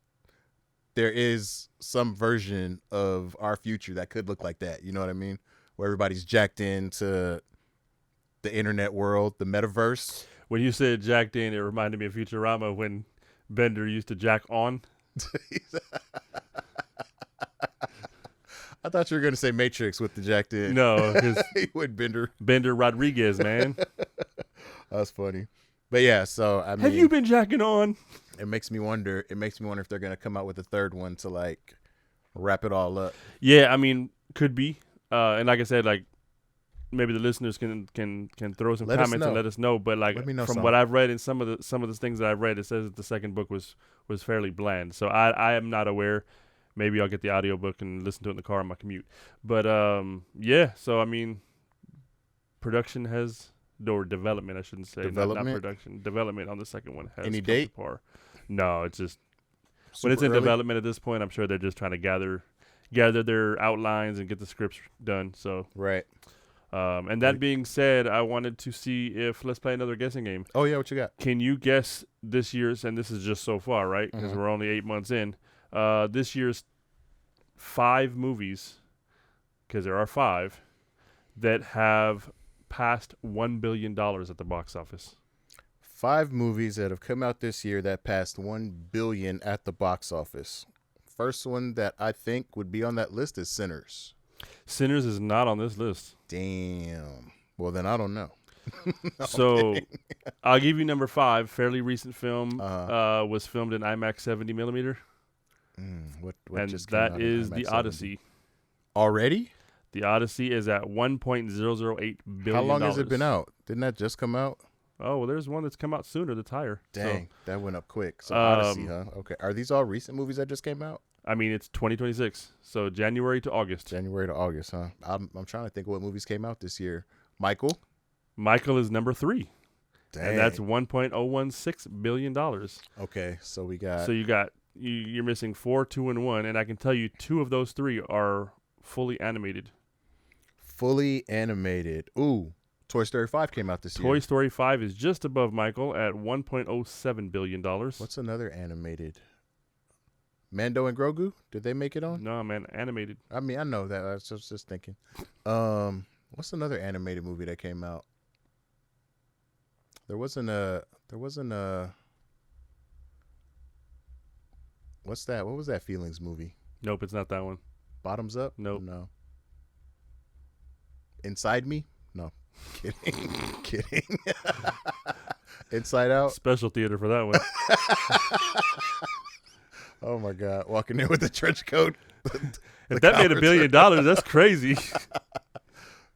Speaker 2: there is some version of our future that could look like that. You know what I mean? Where everybody's jacked into the internet world, the metaverse.
Speaker 1: When you said jacked in, it reminded me of Futurama when Bender used to jack on.
Speaker 2: I thought you were going to say Matrix with the jacked in.
Speaker 1: No, because
Speaker 2: He would Bender.
Speaker 1: Bender Rodriguez, man.
Speaker 2: That's funny. But yeah, so I mean,
Speaker 1: Have you been jacking on?
Speaker 2: it makes me wonder if they're going to come out with a third one to like wrap it all up.
Speaker 1: Yeah, I mean, could be. And like I said, like maybe the listeners can throw some
Speaker 2: Let us
Speaker 1: comments
Speaker 2: know.
Speaker 1: and let us know. But like
Speaker 2: Let me know
Speaker 1: from
Speaker 2: some.
Speaker 1: what I've read and some of the things that I've read, it says that the second book was fairly bland. So I am not aware. Maybe I'll get the audiobook and listen to it in the car on my commute. But yeah, so I mean, development, I shouldn't say. Not
Speaker 2: Development?
Speaker 1: production. Development on the second one has
Speaker 2: Any
Speaker 1: come to
Speaker 2: date?
Speaker 1: par. No, it's just when it's
Speaker 2: Super
Speaker 1: in
Speaker 2: early?
Speaker 1: development at this point, I'm sure they're just trying to gather their outlines and get the scripts done. So,
Speaker 2: Right.
Speaker 1: and that being said, I wanted to see if let's play another guessing game.
Speaker 2: Oh yeah, what you got?
Speaker 1: Can you guess this year's? And this is just so far, right? Because we're only 8 months in. This year's 5 movies, because there are 5 that have passed $1 billion at the box office.
Speaker 2: 5 movies that have come out this year that passed 1 billion at the box office. First one that I think would be on that list is Sinners.
Speaker 1: Sinners is not on this list.
Speaker 2: Damn. Well, then I don't know.
Speaker 1: So I'll give you number 5. Fairly recent film. Was filmed in IMAX 70 millimeter.
Speaker 2: What
Speaker 1: And
Speaker 2: just came out
Speaker 1: that
Speaker 2: in
Speaker 1: is
Speaker 2: IMAX
Speaker 1: The
Speaker 2: 70?
Speaker 1: Odyssey.
Speaker 2: Already?
Speaker 1: The Odyssey is at $1.008 billion.
Speaker 2: How long has it been out? Didn't that just come out?
Speaker 1: Oh, well, there's one that's come out sooner, The Tire.
Speaker 2: Dang, that went up quick. So Odyssey, huh? Okay. Are these all recent movies that just came out?
Speaker 1: I mean, it's 2026, so January to August.
Speaker 2: January to August, huh? I'm trying to think what movies came out this year. Michael?
Speaker 1: Michael is number 3,
Speaker 2: Dang.
Speaker 1: and that's $1.016 billion.
Speaker 2: Okay, so we got...
Speaker 1: So you're missing 4, 2, and 1, and I can tell you 2 of those 3 are fully animated.
Speaker 2: Fully animated. Ooh, Toy Story 5 came out this year.
Speaker 1: Toy Story 5 is just above Michael at $1.07 billion.
Speaker 2: What's another animated? Mando and Grogu? Did they make it on?
Speaker 1: No, man, animated.
Speaker 2: I mean, I know that. I was just thinking. What's another animated movie that came out? There wasn't a What's that? What was that Feelings movie?
Speaker 1: Nope, it's not that one.
Speaker 2: Bottoms Up?
Speaker 1: Nope.
Speaker 2: No. Inside Me? No. Kidding. Kidding. Inside Out?
Speaker 1: Special theater for that one.
Speaker 2: Oh my God. Walking in with the trench coat.
Speaker 1: If that made $1 billion, that's crazy.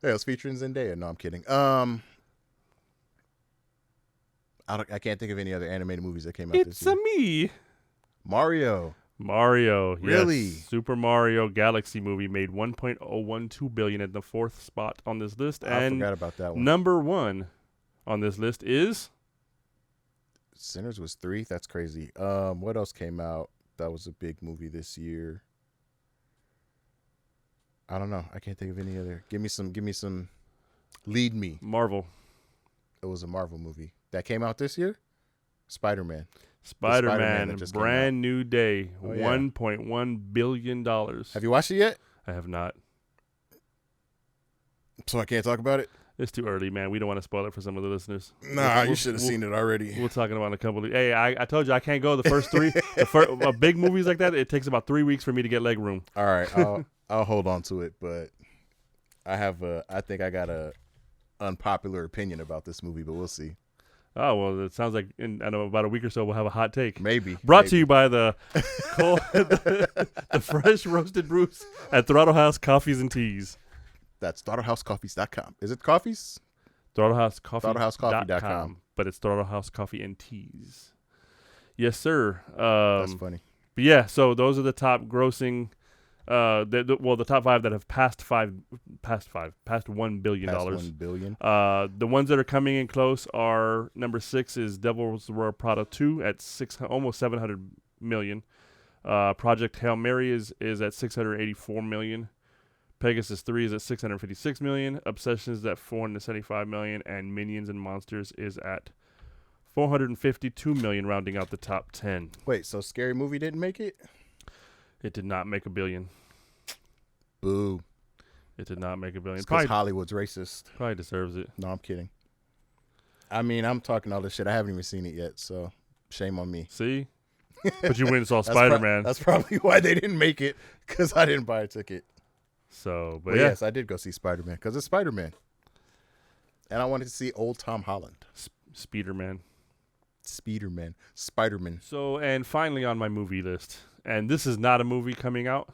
Speaker 2: Yeah, it was featuring Zendaya. No, I'm kidding. I can't think of any other animated movies that came out this year.
Speaker 1: It's me.
Speaker 2: Mario.
Speaker 1: Really?
Speaker 2: Yes.
Speaker 1: Super Mario Galaxy movie made $1.012 billion at the 4th spot on this list.
Speaker 2: I
Speaker 1: And
Speaker 2: forgot about that one.
Speaker 1: number 1 on this list is
Speaker 2: Sinners was 3. That's crazy. What else came out that was a big movie this year? I don't know. I can't think of any other. Give me some. Lead me.
Speaker 1: Marvel.
Speaker 2: It was a Marvel movie that came out this year. Spider-Man
Speaker 1: Spider-Man,
Speaker 2: that just came
Speaker 1: brand new day,
Speaker 2: Oh, yeah.
Speaker 1: $1.1 billion.
Speaker 2: Have you watched it yet?
Speaker 1: I have not.
Speaker 2: So I can't talk about it?
Speaker 1: It's too early, man. We don't want to spoil it for some of the listeners.
Speaker 2: Nah, you should have seen it already.
Speaker 1: We're talking about a couple of... Hey, I told you I can't go the first 3. Big movies like that, it takes about 3 weeks for me to get leg room.
Speaker 2: All right, I'll hold on to it, but I think I got a unpopular opinion about this movie, but we'll see.
Speaker 1: Oh, well, it sounds like in about a week or so we'll have a hot take.
Speaker 2: Maybe.
Speaker 1: Brought to you by the fresh roasted brews at Throttle House Coffees and Teas.
Speaker 2: That's ThrottleHouseCoffees.com. Is it coffees?
Speaker 1: ThrottleHouseCoffee.com. But it's Throttle House Coffee and Teas. Yes, sir.
Speaker 2: That's funny.
Speaker 1: But yeah, so those are the top grossing... the top 5 that have passed $1 billion.
Speaker 2: Past $1 billion.
Speaker 1: The ones that are coming in close are number 6 is Devil's Royal Prada 2 at almost $700 million. Project Hail Mary is at $684 million. Pegasus 3 is at $656 million. Obsession is at $475 million, and Minions and Monsters is at $452 million, rounding out the top 10.
Speaker 2: Wait, so Scary Movie didn't make it?
Speaker 1: It did not make $1 billion.
Speaker 2: Boo.
Speaker 1: It did not make $1 billion.
Speaker 2: Because Hollywood's racist.
Speaker 1: Probably deserves it.
Speaker 2: No, I'm kidding. I mean, I'm talking all this shit. I haven't even seen it yet, so shame on me.
Speaker 1: See? But you went and saw Spider-Man.
Speaker 2: That's probably why they didn't make it, because I didn't buy a ticket.
Speaker 1: So,
Speaker 2: but
Speaker 1: yeah.
Speaker 2: Yes, I did go see Spider-Man, because it's Spider-Man. And I wanted to see old Tom Holland.
Speaker 1: Spider-Man.
Speaker 2: Spider-Man.
Speaker 1: So, and finally on my movie list, and this is not a movie coming out,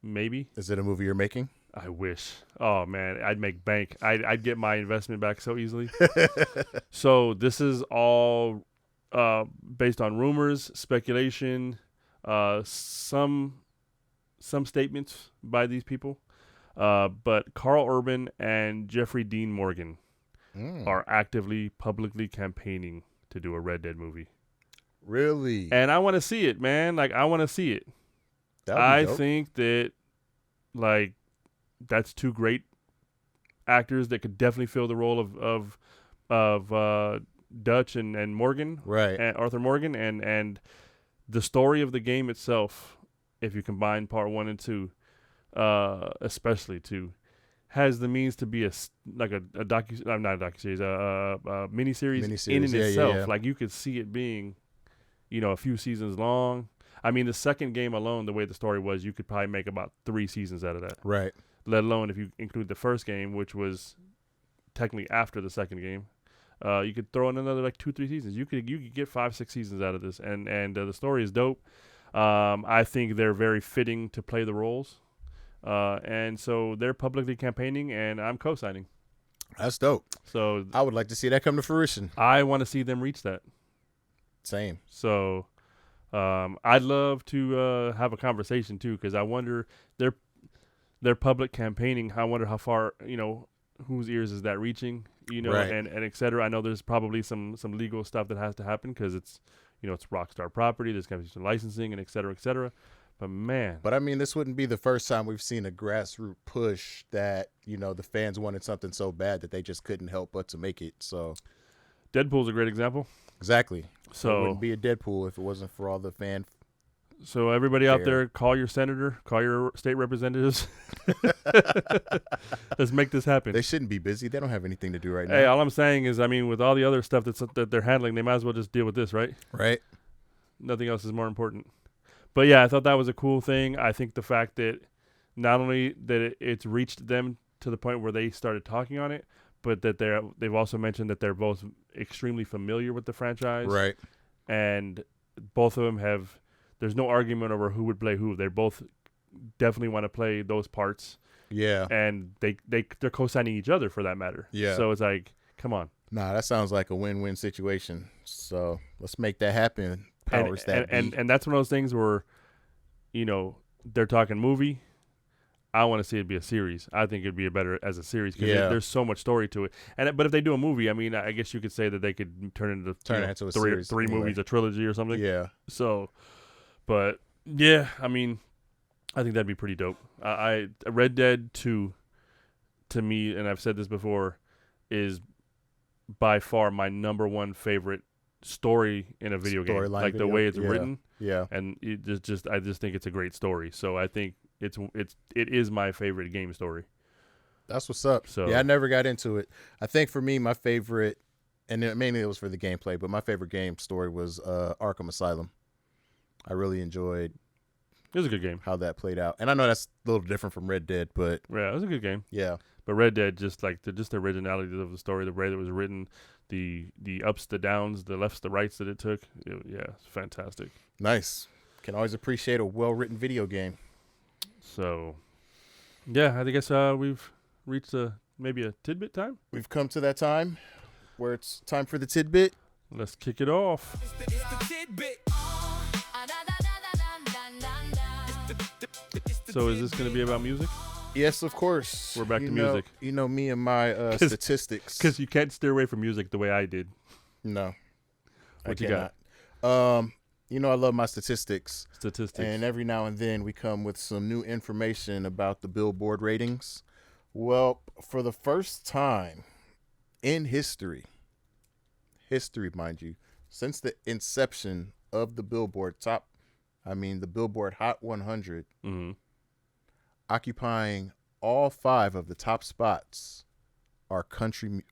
Speaker 1: maybe.
Speaker 2: Is it a movie you're making?
Speaker 1: I wish. Oh, man, I'd make bank. I'd get my investment back so easily. So this is all based on rumors, speculation, some statements by these people. But Karl Urban and Jeffrey Dean Morgan are actively, publicly campaigning to do a Red Dead movie.
Speaker 2: Really?
Speaker 1: And I want to see it, man. Like, I want to see it. I think that, like, that's 2 great actors that could definitely fill the role of Dutch and Morgan,
Speaker 2: right?
Speaker 1: And Arthur Morgan, and the story of the game itself. If you combine part 1 and 2, especially 2, has the means to be not a docuseries, a miniseries in itself. Yeah. Like, you could see it being, a few seasons long. I mean, the second game alone, the way the story was, you could probably make about 3 seasons out of that.
Speaker 2: Right.
Speaker 1: Let alone if you include the first game, which was technically after the second game. You could throw in another 2-3 seasons. You could get 5-6 seasons out of this, and the story is dope. I think they're very fitting to play the roles, and so they're publicly campaigning, and I'm co-signing.
Speaker 2: That's dope.
Speaker 1: So
Speaker 2: I would like to see that come to fruition.
Speaker 1: I want to see them reach that.
Speaker 2: Same.
Speaker 1: So I'd love to have a conversation too, because I wonder their public campaigning. I wonder how far, whose ears is that reaching,
Speaker 2: right.
Speaker 1: and et cetera. I know there's probably some legal stuff that has to happen because it's, it's Rockstar property. There's going to be some licensing and et cetera, et cetera. But man.
Speaker 2: But I mean, this wouldn't be the first time we've seen a grassroots push that, the fans wanted something so bad that they just couldn't help but to make it. So
Speaker 1: Deadpool's a great example.
Speaker 2: Exactly.
Speaker 1: So
Speaker 2: it wouldn't be a Deadpool if it wasn't for all the fan.
Speaker 1: So everybody out there, call your senator, call your state representatives. Let's make this happen.
Speaker 2: They shouldn't be busy. They don't have anything to do right now.
Speaker 1: Hey, all I'm saying is, with all the other stuff that they're handling, they might as well just deal with this, right?
Speaker 2: Right.
Speaker 1: Nothing else is more important. But yeah, I thought that was a cool thing. I think the fact that not only that it's reached them to the point where they started talking on it, but that they've also mentioned that they're both extremely familiar with the franchise.
Speaker 2: Right.
Speaker 1: And both of them have. There's no argument over who would play who. They both definitely want to play those parts.
Speaker 2: Yeah.
Speaker 1: And they're co-signing each other for that matter.
Speaker 2: Yeah.
Speaker 1: So it's like, come on.
Speaker 2: Nah, that sounds like a win-win situation. So let's make that happen. Powers that be.
Speaker 1: And that's one of those things where, they're talking movie. I want to see it be a series. I think it'd be better as a series because there's so much story to it. But if they do a movie, I mean, I guess you could say that they could turn it into
Speaker 2: a
Speaker 1: three
Speaker 2: series
Speaker 1: movies, a trilogy or something.
Speaker 2: Yeah.
Speaker 1: So, but yeah, I mean, I think that'd be pretty dope. Red Dead 2, to me, and I've said this before, is by far my number one favorite story in a video game. Like the way it's written.
Speaker 2: Yeah.
Speaker 1: And I just think it's a great story. So I think it is my favorite game story.
Speaker 2: That's what's up. So yeah, I never got into it. I think for me, my favorite, and mainly it was for the gameplay, but my favorite game story was Arkham Asylum. I really enjoyed.
Speaker 1: It was a good game.
Speaker 2: How that played out, and I know that's a little different from Red Dead, but
Speaker 1: yeah, it was a good game.
Speaker 2: Yeah,
Speaker 1: but Red Dead, just like the originality of the story, the way that it was written, the ups, the downs, the lefts, the rights that it took. It's fantastic.
Speaker 2: Nice. Can always appreciate a well-written video game.
Speaker 1: So, yeah, I guess we've reached maybe a tidbit time.
Speaker 2: We've come to that time where it's time for the tidbit.
Speaker 1: Let's kick it off.
Speaker 3: It's the tidbit.
Speaker 1: So is this going to be about music?
Speaker 2: Yes, of course.
Speaker 1: We're back to music.
Speaker 2: You know me and my statistics.
Speaker 1: Because you can't steer away from music the way I did.
Speaker 2: No.
Speaker 1: What you got?
Speaker 2: I love my statistics.
Speaker 1: And
Speaker 2: every now and then we come with some new information about the Billboard ratings. Well, for the first time in history, mind you, since the inception of the Billboard the Billboard Hot 100, occupying all 5 of the top spots are country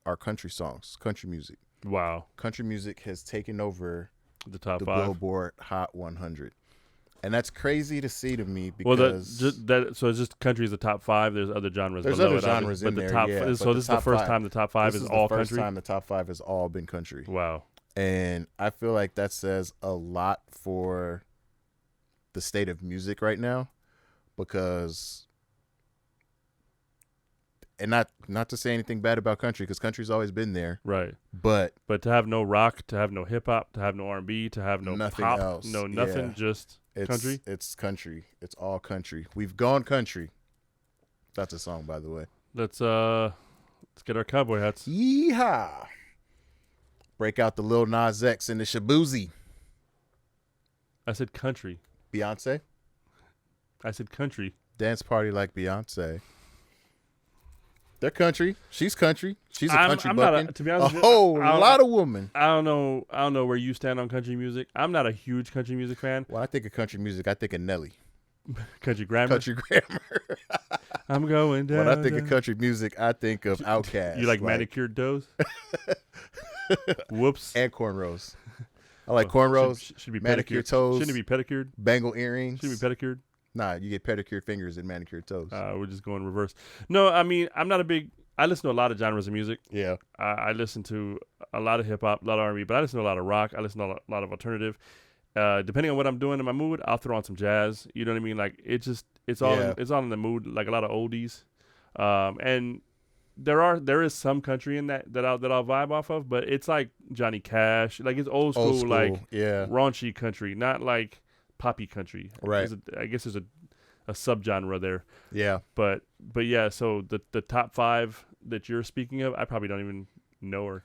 Speaker 2: songs, country music.
Speaker 1: Wow.
Speaker 2: Country music has taken over
Speaker 1: the top
Speaker 2: the
Speaker 1: 5
Speaker 2: Billboard Hot 100. And that's crazy to see to me because
Speaker 1: so it's just country is the top 5. There's other genres.
Speaker 2: There's other genres in there.
Speaker 1: So this is the first time the top 5 is all country.
Speaker 2: This is the first time the top 5 has all been country.
Speaker 1: Wow.
Speaker 2: And I feel like that says a lot for the state of music right now, because, and not to say anything bad about country, because country's always been there,
Speaker 1: right?
Speaker 2: But
Speaker 1: to have no rock, to have no hip hop, to have no R&B, to have no
Speaker 2: nothing
Speaker 1: pop,
Speaker 2: else,
Speaker 1: no nothing, just country.
Speaker 2: It's country. It's all country. We've gone country. That's a song, by the way.
Speaker 1: Let's get our cowboy hats.
Speaker 2: Yeehaw! Break out the Lil Nas X and the Shabuzi.
Speaker 1: I said country.
Speaker 2: Beyonce?
Speaker 1: I said country.
Speaker 2: Dance party like Beyonce. They're country. She's country. She's a country bucking.
Speaker 1: To be honest,
Speaker 2: a whole lot of women.
Speaker 1: I don't know where you stand on country music. I'm not a huge country music fan.
Speaker 2: When I think of country music, I think of Nelly.
Speaker 1: Country grammar.
Speaker 2: Country grammar.
Speaker 1: I'm going down.
Speaker 2: When I think of country music, I think of Outkast.
Speaker 1: You like manicured toes? Whoops.
Speaker 2: And cornrows. I like cornrows.
Speaker 1: Should be
Speaker 2: manicured toes.
Speaker 1: Shouldn't it be pedicured?
Speaker 2: Bangle earrings.
Speaker 1: Shouldn't it be pedicured?
Speaker 2: Nah, you get pedicured fingers and manicured toes.
Speaker 1: We're just going reverse. No, I mean, I listen to a lot of genres of music.
Speaker 2: Yeah. I
Speaker 1: listen to a lot of hip hop, a lot of R&B, but I listen to a lot of rock. I listen to a lot of alternative. Depending on what I'm doing in my mood, I'll throw on some jazz. You know what I mean? Like it's all in the mood, like a lot of oldies. And there is some country in that I'll vibe off of, but it's like Johnny Cash, like it's old school. Like raunchy country, not like poppy country.
Speaker 2: Right.
Speaker 1: I guess there's a subgenre there.
Speaker 2: Yeah.
Speaker 1: But yeah, so the top 5 that you're speaking of, I probably don't even know her.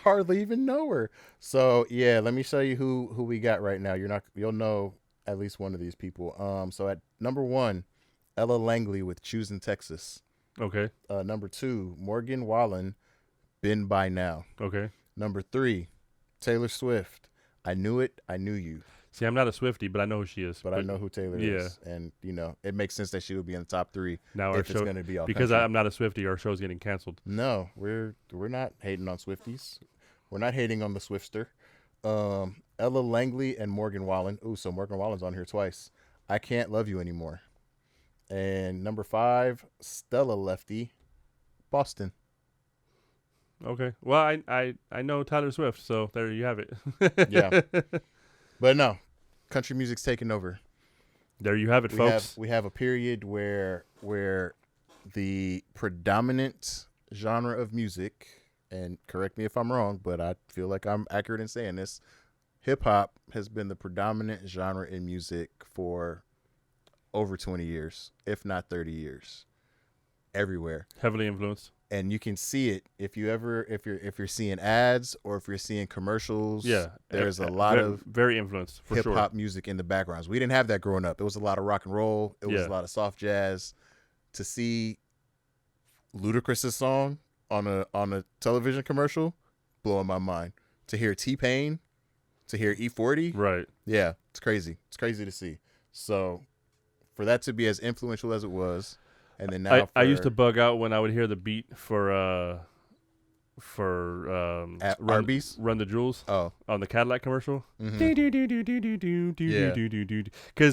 Speaker 2: Hardly even know her. So yeah, let me show you who we got right now. You'll know at least one of these people. So at number 1, Ella Langley with Choosing Texas.
Speaker 1: Okay.
Speaker 2: Number 2, Morgan Wallen, Been By Now.
Speaker 1: Okay.
Speaker 2: Number 3, Taylor Swift, I Knew It, I Knew You.
Speaker 1: See, I'm not a Swiftie, but I know who she is.
Speaker 2: But I know who Taylor is. And, it makes sense that she would be in the top 3
Speaker 1: now
Speaker 2: if it's going to be all
Speaker 1: because
Speaker 2: country.
Speaker 1: I'm not a Swiftie, our show's getting canceled.
Speaker 2: No, we're not hating on Swifties. We're not hating on the Swifster. Ella Langley and Morgan Wallen. Ooh, so Morgan Wallen's on here twice. I Can't Love You Anymore. And number 5, Stella Lefty, Boston.
Speaker 1: Okay. Well, I know Taylor Swift, so there you have it.
Speaker 2: Yeah. But no, country music's taking over.
Speaker 1: There you have it, folks.
Speaker 2: We have a period where the predominant genre of music, and correct me if I'm wrong, but I feel like I'm accurate in saying this, hip hop has been the predominant genre in music for over 20 years, if not 30 years, everywhere.
Speaker 1: Heavily influenced.
Speaker 2: And you can see it if you're seeing ads or if you're seeing commercials.
Speaker 1: Yeah,
Speaker 2: there's a lot of
Speaker 1: very influenced for
Speaker 2: hip hop
Speaker 1: sure.
Speaker 2: music in the backgrounds. We didn't have that growing up. It was a lot of rock and roll. It was a lot of soft jazz. To see Ludacris's song on a television commercial, blowing my mind. To hear T-Pain, to hear E40,
Speaker 1: right?
Speaker 2: Yeah, it's crazy. It's crazy to see. So for that to be as influential as it was. And then now
Speaker 1: I used to bug out when I would hear the beat for
Speaker 2: Arby's
Speaker 1: Run the Jewels on the Cadillac commercial. Because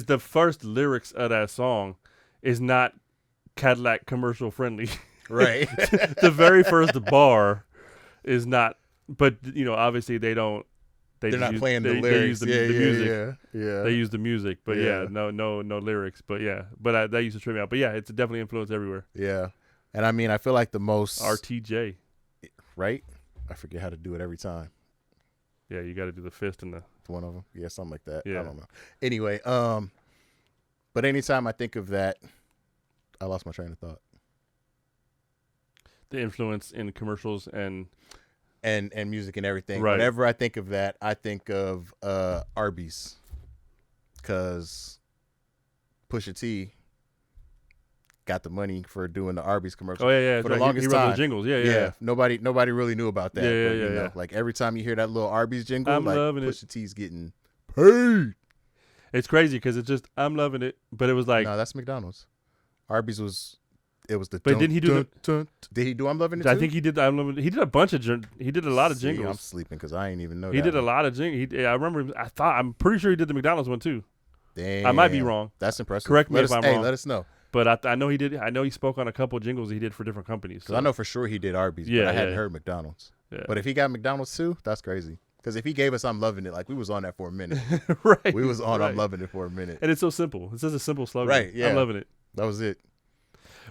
Speaker 1: the first lyrics of that song is not Cadillac commercial friendly.
Speaker 2: Right.
Speaker 1: The very first bar is not, but obviously they don't.
Speaker 2: They're not playing the lyrics.
Speaker 1: They use the music.
Speaker 2: Yeah.
Speaker 1: They use the music, but no lyrics. But that used to trip me out. But yeah, it's definitely influenced everywhere.
Speaker 2: Yeah, and I mean, I feel like the most
Speaker 1: RTJ,
Speaker 2: right? I forget how to do it every time.
Speaker 1: Yeah, you got to do the fist and the
Speaker 2: one of them. Yeah, something like that.
Speaker 1: Yeah.
Speaker 2: I don't know. Anyway, but anytime I think of that, I lost my train of thought.
Speaker 1: The influence in commercials and
Speaker 2: music and everything.
Speaker 1: Right.
Speaker 2: Whenever I think of that, I think of Arby's, because Pusha T got the money for doing the Arby's commercial.
Speaker 1: Oh yeah.
Speaker 2: For the
Speaker 1: right.
Speaker 2: longest
Speaker 1: he
Speaker 2: time,
Speaker 1: wrote those jingles. Yeah.
Speaker 2: Nobody really knew about that.
Speaker 1: Yeah,
Speaker 2: but,
Speaker 1: you know,
Speaker 2: Like every time you hear that little Arby's jingle,
Speaker 1: I'm
Speaker 2: like
Speaker 1: loving
Speaker 2: Pusha
Speaker 1: it.
Speaker 2: T's getting paid.
Speaker 1: It's crazy because it's just I'm loving it, but it was like
Speaker 2: no, that's McDonald's. Arby's was. It was the.
Speaker 1: But didn't he do
Speaker 2: Did he do I'm loving it too?
Speaker 1: I think he did. I'm loving it. He did a bunch of. He did a lot of jingles.
Speaker 2: I'm sleeping because I ain't even know.
Speaker 1: He
Speaker 2: that
Speaker 1: did a lot of jingles. I remember. I'm pretty sure he did the McDonald's one too.
Speaker 2: Damn.
Speaker 1: I might be wrong.
Speaker 2: That's impressive.
Speaker 1: Correct me if I'm wrong.
Speaker 2: Let us know.
Speaker 1: But I know he did. I know he spoke on a couple of jingles he did for different companies.
Speaker 2: Because I know for sure he did Arby's, but I hadn't heard McDonald's.
Speaker 1: Yeah.
Speaker 2: But if he got McDonald's too, that's crazy. Because if he gave us I'm loving it, like we was on that for a minute.
Speaker 1: Right.
Speaker 2: We was on
Speaker 1: right.
Speaker 2: I'm loving it for a minute.
Speaker 1: And it's so simple. It's just a simple slogan.
Speaker 2: Right, yeah.
Speaker 1: I'm loving it.
Speaker 2: That was it.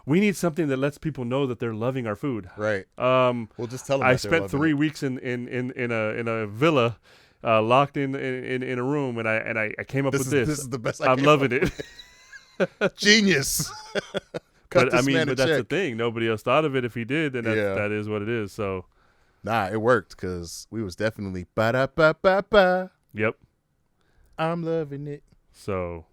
Speaker 1: We need something that lets people know that they're loving our food.
Speaker 2: Right.
Speaker 1: We'll
Speaker 2: just tell them.
Speaker 1: I spent 3 weeks in a villa, locked in a room, and I came up with this.
Speaker 2: This is the best.
Speaker 1: I'm loving it.
Speaker 2: Genius.
Speaker 1: But that's the thing. Nobody else thought of it. If he did, then that is what it is. So,
Speaker 2: nah, it worked because we was definitely ba-da-ba-ba-ba.
Speaker 1: Yep.
Speaker 2: I'm loving it.
Speaker 1: So,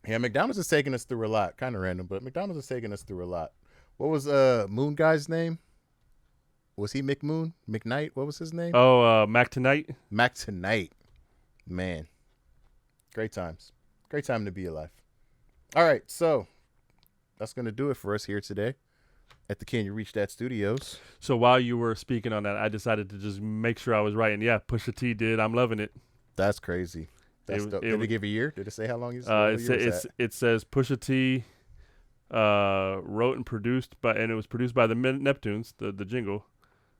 Speaker 2: yeah, McDonald's is taking us through a lot. Kind of random, but McDonald's is taking us through a lot. What was Moon guy's name? Was he McMoon? McKnight? What was his name?
Speaker 1: Oh, Mac Tonight.
Speaker 2: Mac Tonight. Man. Great times. Great time to be alive. All right, so that's going to do it for us here today at the Can You Reach That Studios.
Speaker 1: So while you were speaking on that, I decided to just make sure I was right. And yeah, Pusha T did. I'm loving it.
Speaker 2: That's crazy. Did it give a year? Did it say how long he's
Speaker 1: it says Pusha T wrote and produced and it was produced by the Neptunes, the jingle.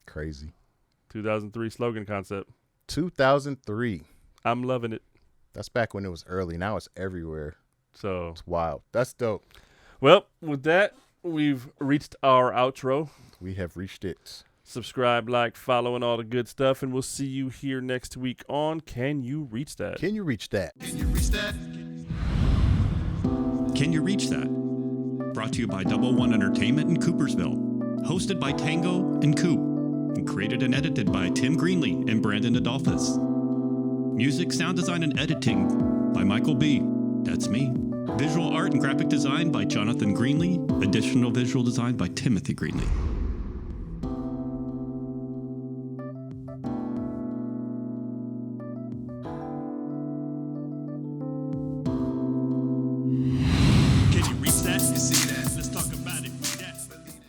Speaker 2: Crazy.
Speaker 1: 2003 slogan concept.
Speaker 2: 2003.
Speaker 1: I'm loving it.
Speaker 2: That's back when it was early. Now it's everywhere.
Speaker 1: So
Speaker 2: it's wild. That's dope.
Speaker 1: Well, with that, we've reached our outro.
Speaker 2: We have reached it.
Speaker 1: Subscribe, like, follow, and all the good stuff. And we'll see you here next week on Can You Reach That?
Speaker 2: Can You Reach That?
Speaker 3: Can you reach that?
Speaker 5: Can You Reach That? Brought to you by Double One Entertainment in Coopersville. Hosted by Tango and Coop. And created and edited by Tim Greenlee and Brandon Adolphus. Music, sound design, and editing by Michael B. That's me. Visual art and graphic design by Jonathan Greenlee. Additional visual design by Timothy Greenlee.